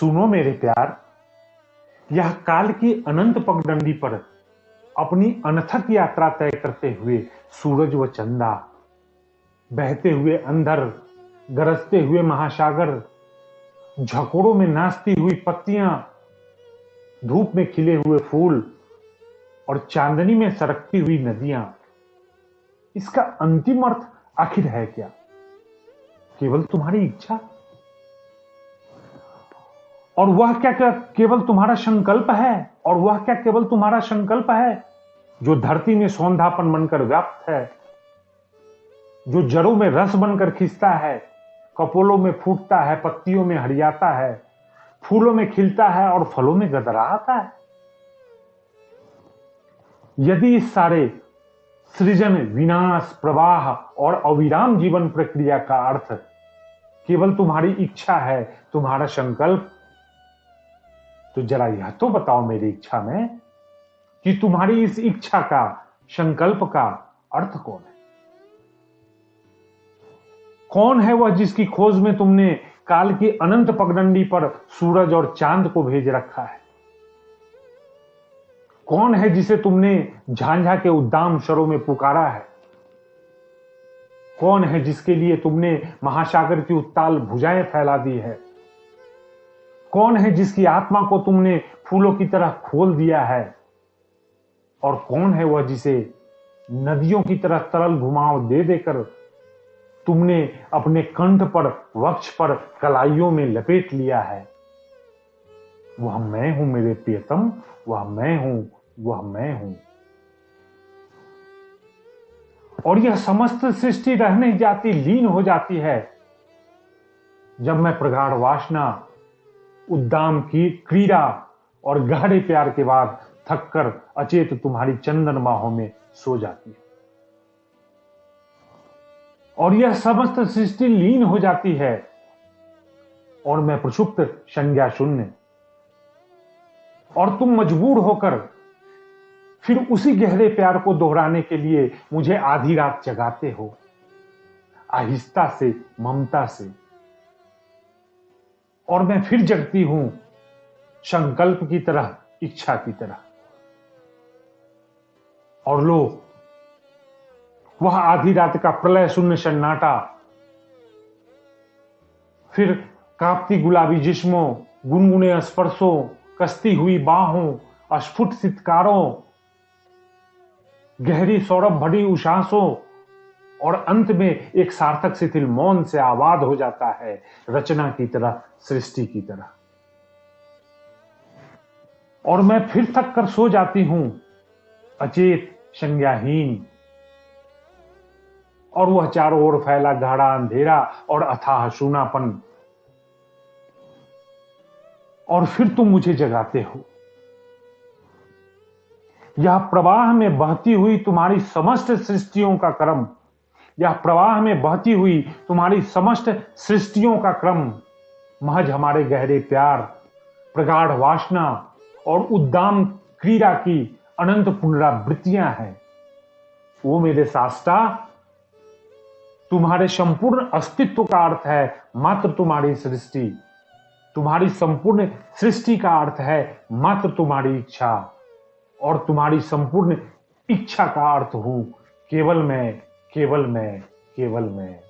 सुनो मेरे प्यार, यह काल की अनंत पगडंडी पर अपनी अनथक यात्रा तय करते हुए सूरज व चंदा, बहते हुए अंधर, गरजते हुए महासागर, झकोड़ों में नाचती हुई पत्तियां, धूप में खिले हुए फूल और चांदनी में सरकती हुई नदियां, इसका अंतिम अर्थ आखिर है क्या? केवल तुम्हारी इच्छा? और वह क्या क्या केवल तुम्हारा संकल्प है? और वह क्या केवल तुम्हारा संकल्प है जो धरती में सौंधापन बनकर व्याप्त है, जो जड़ों में रस बनकर खिंचता है, कपोलों में फूटता है, पत्तियों में हरियाता है, फूलों में खिलता है और फलों में गदराता है? यदि इस सारे सृजन, विनाश, प्रवाह और अविराम जीवन प्रक्रिया का अर्थ केवल तुम्हारी इच्छा है, तुम्हारा संकल्प, तो जरा यह तो बताओ मेरी इच्छा में कि तुम्हारी इस इच्छा का, संकल्प का अर्थ कौन है? कौन है वह जिसकी खोज में तुमने काल की अनंत पगडंडी पर सूरज और चांद को भेज रखा है? कौन है जिसे तुमने झांझा के उद्दाम स्वरों में पुकारा है? कौन है जिसके लिए तुमने महासागर की उत्ताल भुजाएं फैला दी है? कौन है जिसकी आत्मा को तुमने फूलों की तरह खोल दिया है? और कौन है वह जिसे नदियों की तरह तरल घुमाव दे देकर तुमने अपने कंठ पर, वक्ष पर, कलाइयों में लपेट लिया है? वह मैं हूं मेरे प्रियतम, वह मैं हूं, वह मैं हूं। और यह समस्त सृष्टि रह नहीं जाती, लीन हो जाती है जब मैं प्रगाढ़ वासना, उद्दाम की क्रीड़ा और गहरे प्यार के बाद थककर अचेत तुम्हारी चंदन बाहों में सो जाती है। और यह समस्त सृष्टि लीन हो जाती है और मैं प्रक्षुप्त, संज्ञा शून्य, और तुम मजबूर होकर फिर उसी गहरे प्यार को दोहराने के लिए मुझे आधी रात जगाते हो, आहिस्ता से, ममता से। और मैं फिर जगती हूं, संकल्प की तरह, इच्छा की तरह। और लो, वह आधी रात का प्रलय शून्य सन्नाटा, फिर कांपती गुलाबी जिस्मों, गुनगुने स्पर्शों, कसती हुई बाहों, अस्फुट सितकारों, गहरी सौरभ भरी उषासों, और अंत में एक सार्थक शिथिल मौन से आबाद हो जाता है, रचना की तरह, सृष्टि की तरह। और मैं फिर थक कर सो जाती हूं, अचेत, संज्ञाहीन। और वह चारों ओर फैला गाढ़ा अंधेरा और अथाह सूनापन। और फिर तुम मुझे जगाते हो। यह प्रवाह में बहती हुई तुम्हारी समस्त सृष्टियों का क्रम, यह प्रवाह में बहती हुई तुम्हारी समस्त सृष्टियों का क्रम महज हमारे गहरे प्यार, प्रगाढ़ वासना और उद्दाम क्रीड़ा की अनंत पुनरावृत्तियां हैं। वो मेरे शास्त्रा, तुम्हारे संपूर्ण अस्तित्व का अर्थ है मात्र तुम्हारी सृष्टि। तुम्हारी संपूर्ण सृष्टि का अर्थ है मात्र तुम्हारी इच्छा। और तुम्हारी संपूर्ण इच्छा का अर्थ हूं केवल मैं, केवल मैं, केवल मैं।